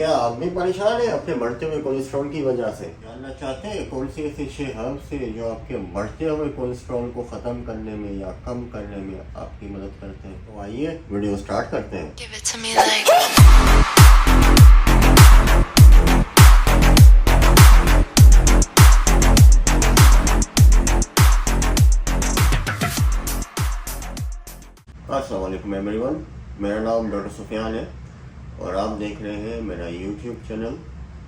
क्या आप भी परेशान हैं अपने बढ़ते हुए कोलेस्ट्रॉल की वजह से? जानना चाहते हैं कौन सी ऐसी 6 हर्ब्स है जो आपके बढ़ते हुए कोलेस्ट्रॉल को ख़त्म करने में या कम करने में आपकी मदद करते हैं? तो आइए वीडियो स्टार्ट करते हैं। Give it to me like अस्सलाम वालेकुम एवरीवन, मेरा नाम डॉक्टर सुफियान है और आप देख रहे हैं मेरा YouTube channel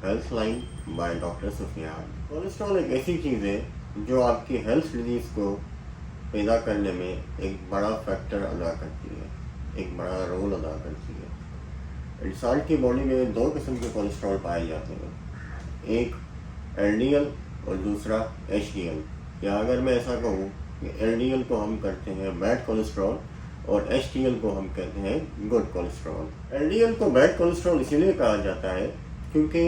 health line by doctor Sufiyan. Cholesterol एक ऐसी चीज़ है जो आपकी हेल्थ डिजीज़ को पैदा करने में एक बड़ा फैक्टर अदा करती है, एक बड़ा रोल अदा करती है। इंसान की बॉडी में दो किस्म के कोलेस्ट्रॉल पाए जाते हैं, एक एलडीएल और दूसरा एचडीएल। या अगर मैं ऐसा कहूँ कि एलडीएल को हम कहते हैं बैड कोलेस्ट्रॉल और एचडीएल को हम कहते हैं गुड कोलेस्ट्रॉल। एलडीएल को बैड कोलेस्ट्रॉल इसीलिए कहा जाता है क्योंकि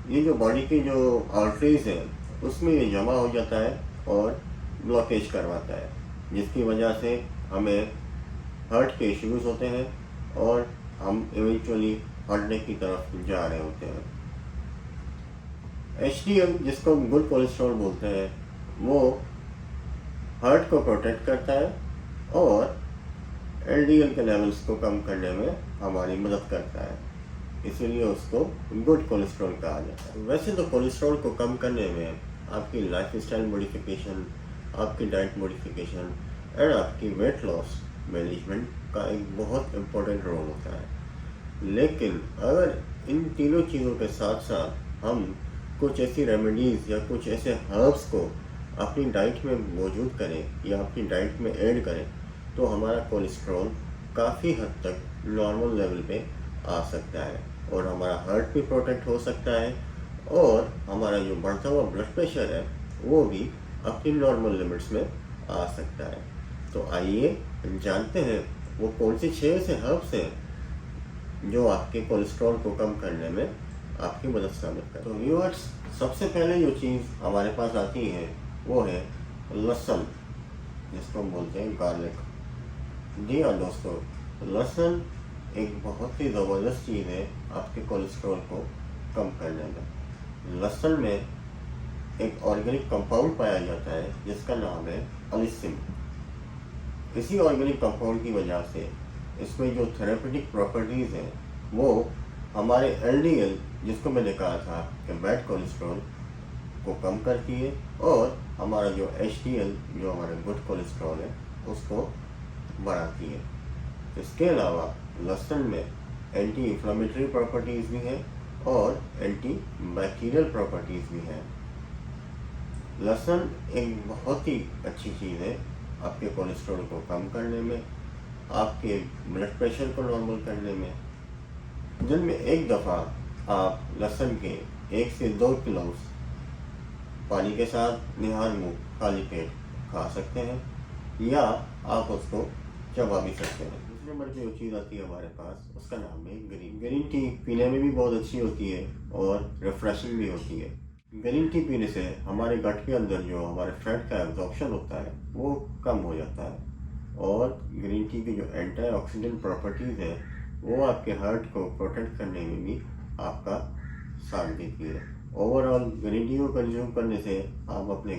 ये जो बॉडी की जो आर्टरीज हैं उसमें ये जमा हो जाता है और ब्लॉकेज करवाता है, जिसकी वजह से हमें हार्ट के इश्यूज होते हैं और हम इवेंचुअली हार्ट अटैक की तरफ जा रहे होते हैं। एचडीएल जिसको हम गुड कोलेस्ट्रॉल बोलते हैं वो हार्ट को प्रोटेक्ट करता है और एलडीएल के लेवल्स को कम करने में हमारी मदद करता है, इसीलिए उसको गुड कोलेस्ट्रॉल कहा जाता है। वैसे तो कोलेस्ट्रॉल को कम करने में आपकी लाइफस्टाइल मॉडिफिकेशन, आपकी डाइट मॉडिफिकेशन और आपकी वेट लॉस मैनेजमेंट का एक बहुत इम्पोर्टेंट रोल होता है। लेकिन अगर इन तीनों चीज़ों के साथ साथ हम कुछ ऐसी रेमेडीज़ या कुछ ऐसे हर्ब्स को अपनी डाइट में मौजूद करें या अपनी डाइट में ऐड करें तो हमारा कोलेस्ट्रॉल काफ़ी हद तक नॉर्मल लेवल पे आ सकता है और हमारा हार्ट भी प्रोटेक्ट हो सकता है और हमारा जो बढ़ता हुआ ब्लड प्रेशर है वो भी अपनी नॉर्मल लिमिट्स में आ सकता है। तो आइए जानते हैं वो कौन सी 6 ऐसे हर्ब्स हैं जो आपके कोलेस्ट्रॉल को कम करने में आपकी मदद साबित करें। तो व्यूअर्स, सबसे पहले जो चीज़ हमारे पास आती है वो है लहसुन, जिसको हम बोलते हैं गार्लिक। जी हाँ दोस्तों, लहसुन एक बहुत ही ज़बरदस्त चीज़ है आपके कोलेस्ट्रॉल को कम करने में। लहसुन में एक ऑर्गेनिक कंपाउंड पाया जाता है जिसका नाम है अलिसिन। इसी ऑर्गेनिक कंपाउंड की वजह से इसमें जो थेरेपेटिक प्रॉपर्टीज़ हैं वो हमारे एलडीएल, जिसको मैंने कहा था कि बैड कोलेस्ट्रॉल, को कम करती है और हमारा जो एचडीएल, जो हमारा गुड कोलेस्ट्रॉल है, उसको बढ़ाती है। इसके अलावा लहसुन में एंटी इन्फ्लेमेटरी प्रॉपर्टीज़ भी हैं और एंटी बैक्टीरियल प्रॉपर्टीज़ भी हैं। लहसुन एक बहुत ही अच्छी चीज़ है आपके कोलेस्ट्रॉल को कम करने में, आपके ब्लड प्रेशर को नॉर्मल करने में। दिन में एक दफ़ा आप लहसुन के 1 से 2 क्लोव्स पानी के साथ निहार मुँह खाली पेट खा सकते हैं या आप उसको चबा भी सकते हैं। दूसरे नंबर की जो चीज़ आती है हमारे पास, उसका नाम है ग्रीन टी। पीने में भी बहुत अच्छी होती है और रिफ्रेशिंग भी होती है। ग्रीन टी पीने से हमारे गट के अंदर जो हमारे फैट का एब्जॉर्प्शन होता है वो कम हो जाता है और ग्रीन टी की जो एंटीऑक्सीडेंट प्रॉपर्टीज़ है वो आपके हार्ट को प्रोटेक्ट करने में भी आपका साथ देती है। ओवरऑल ग्रीन टी को कंज्यूम करने से आप अपने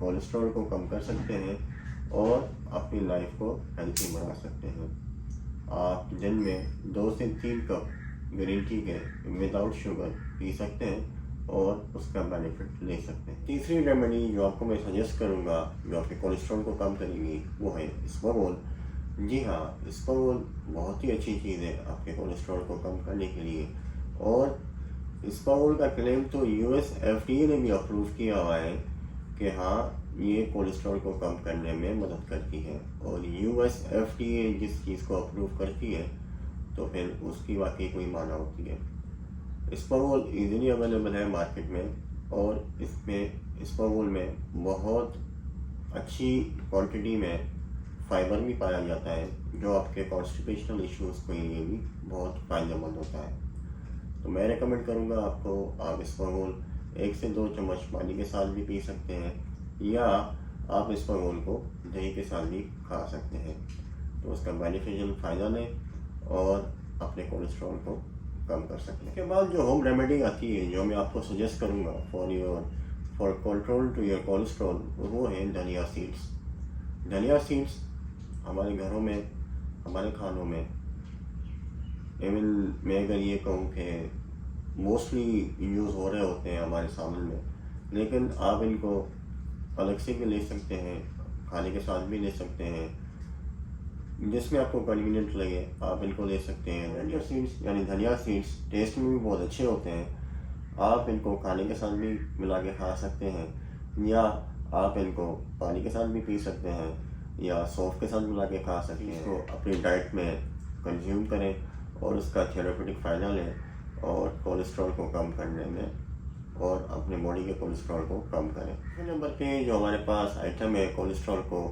कोलेस्ट्रॉल को कम कर सकते हैं और अपनी लाइफ को हेल्थी बना सकते हैं। आप दिन में 2 से 3 कप ग्रीन टी के विदाउट शुगर पी सकते हैं और उसका बेनिफिट ले सकते हैं। तीसरी रेमेडी जो आपको मैं सजेस्ट करूंगा जो आपके कोलेस्ट्रॉल को कम करेगी वो है इसबगोल। जी हाँ, इसबगोल बहुत ही अच्छी चीज़ है आपके कोलेस्ट्रॉल को कम करने के लिए और इसबगोल का क्लेम तो यूएस एफडीए ने भी अप्रूव किया हुआ है कि हाँ, ये कोलेस्ट्रॉल को कम करने में मदद करती है। और यूएस एफडीए जिस चीज़ को अप्रूव करती है तो फिर उसकी वाकई कोई माना होती है। इसबगोल इजीली अवेलेबल है मार्केट में और इसमें इसबगोल में बहुत अच्छी क्वांटिटी में फाइबर भी पाया जाता है जो आपके कॉन्स्टिपेशनल इश्यूज़ के लिए भी बहुत फ़ायदेमंद होता है। तो मैं रेकमेंड करूँगा आपको, आप इसबगोल 1 से 2 चम्मच पानी के साथ भी पी सकते हैं या आप इसबगोल को दही के साथ भी खा सकते हैं। तो उसका बेनिफिशियल फ़ायदा लें और अपने कोलेस्ट्रॉल को कम कर सकते हैं। इसके बाद जो होम रेमेडी आती है, जो मैं आपको सजेस्ट करूँगा for control to your cholesterol, वो है धनिया सीड्स। धनिया सीड्स हमारे घरों में, हमारे खानों में, इवन मैं अगर ये कहूँ कि मोस्टली यूज़ हो रहे होते हैं हमारे सामान में, लेकिन आप इनको अलग से भी ले सकते हैं, खाने के साथ भी ले सकते हैं, जिसमें आपको कन्वीनियंट लगे आप इनको ले सकते हैं। धनिया सीड्स यानी धनिया सीड्स टेस्ट में भी बहुत अच्छे होते हैं। आप इनको खाने के साथ भी मिला के खा सकते हैं, या आप इनको पानी के साथ भी पी सकते हैं, या सौंफ के साथ मिला के खा सकते हैं। इसको अपनी डाइट में कंज्यूम करें और उसका थेरेपेटिक फ़ायदा लें, और कोलेस्ट्रॉल को कम करने में और अपने बॉडी के कोलेस्ट्रॉल को कम करें। दूसरे नंबर पे जो हमारे पास आइटम है कोलेस्ट्रॉल को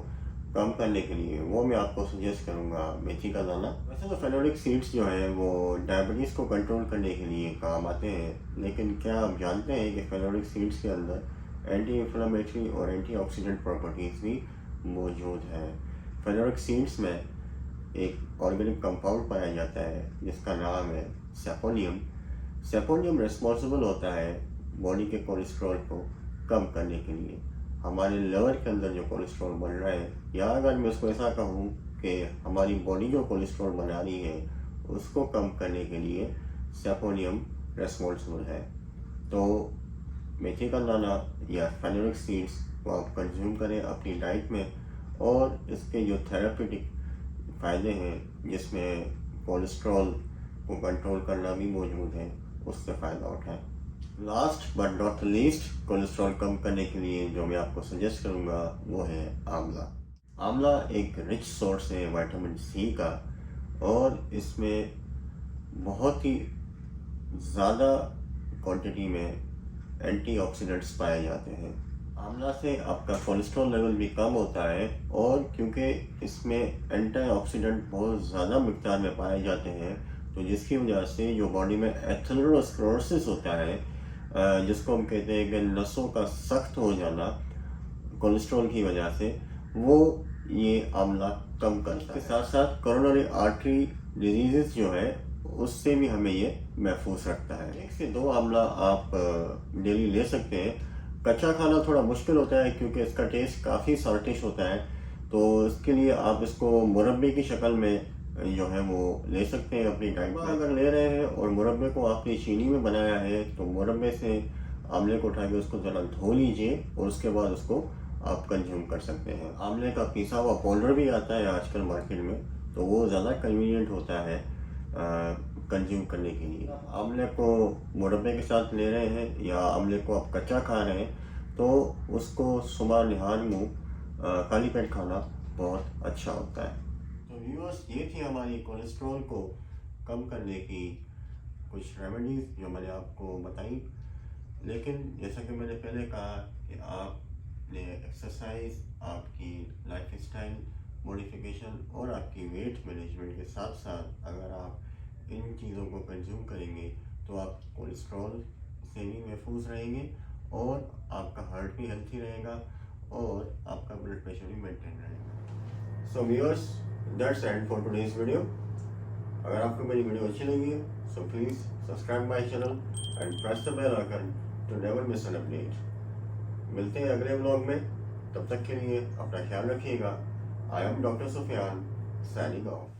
कम करने के लिए, वो मैं आपको सजेस्ट करूँगा मेथी का दाना। वैसे तो फेनोलिक सीड्स जो है वो डायबिटीज़ को कंट्रोल करने के लिए काम आते हैं, लेकिन क्या आप जानते हैं कि फेनोलिक सीड्स के अंदर एंटी इन्फ्लेमेटरी और एंटीऑक्सीडेंट प्रॉपर्टीज़ भी मौजूद हैं। फेनोलिक सीड्स में एक ऑर्गेनिक कंपाउंड पाया जाता है जिसका नाम है सेपोनियम। सेपोनियम रिस्पॉन्सिबल होता है बॉडी के कोलेस्ट्रॉल को कम करने के लिए। हमारे लिवर के अंदर जो कोलेस्ट्रॉल बन रहा है, या अगर मैं उसको ऐसा कहूँ कि हमारी बॉडी जो कोलेस्ट्रॉल बना रही है उसको कम करने के लिए सेपोनियम रिस्पॉन्सिबल है। तो मेथी का दाना या फेनोलिक सीड्स को आप कंज्यूम करें अपनी डाइट में, और इसके जो थेरेपेटिक फ़ायदे हैं जिसमें कोलेस्ट्रॉल को कंट्रोल करना भी मौजूद है, उससे फ़ायदा उठाएं। Last but not least, cholesterol कम करने के लिए जो मैं आपको सजेस्ट करूँगा वो है आंवला। आंवला एक रिच सोर्स है विटामिन सी का, और इसमें बहुत ही ज़्यादा क्वांटिटी में एंटीऑक्सीडेंट्स पाए जाते हैं। आंवला से आपका कोलेस्ट्रॉल लेवल भी कम होता है, और क्योंकि इसमें एंटीऑक्सीडेंट बहुत ज़्यादा मिक़दार में पाए जाते हैं, तो जिसकी वजह से जो बॉडी में एथेरोस्क्लेरोसिस होता है, जिसको हम कहते हैं कि नसों का सख्त हो जाना कोलेस्ट्रॉल की वजह से, वो ये आंवला कम करता है। इसके साथ साथ कोरोनरी आर्टरी डिजीज़ जो है उससे भी हमें ये महफूज रखता है। 1 से 2 आंवला आप डेली ले सकते हैं। कच्चा खाना थोड़ा मुश्किल होता है क्योंकि इसका टेस्ट काफ़ी साल्टिश होता है, तो इसके लिए आप इसको मुरब्बे की शक्ल में जो है वो ले सकते हैं अपनी डाइट में। अगर ले रहे हैं और मुरब्बे को आपने चीनी में बनाया है, तो मुरब्बे से आंवले को उठा के उसको ज़रा धो लीजिए और उसके बाद उसको आप कंज्यूम कर सकते हैं। आंवले का पिसा हुआ पाउडर भी आता है आजकल मार्केट में, तो वो ज़्यादा कन्वीनियंट होता है कंज्यूम करने के लिए। आंवले को मुरब्बे के साथ ले रहे हैं या आंवले को आप कच्चा खा रहे हैं, तो उसको सुबह निहार मुँह खाली पेट खाना बहुत अच्छा होता है। तो व्यूअर्स, ये थी हमारी कोलेस्ट्रॉल को कम करने की कुछ रेमेडीज़ जो मैंने आपको बताई। लेकिन जैसा कि मैंने पहले कहा कि आपने एक्सरसाइज, आपकी लाइफस्टाइल मॉडिफिकेशन और आपकी वेट मैनेजमेंट के साथ साथ अगर आप इन चीज़ों को कंज्यूम करेंगे, तो आप कोलेस्ट्रॉल से भी महफूज रहेंगे, और आपका हार्ट भी हेल्थी रहेगा, और आपका ब्लड प्रेशर भी मेंटेन रहेगा। So viewers, that's end for today's video. अगर आपको मेरी वीडियो अच्छी लगी है, so please subscribe my channel and press the bell icon to never miss an update. मिलते हैं अगले व्लॉग में, तब तक के लिए अपना ख्याल रखिएगा। I am doctor Sufiyan, signing of.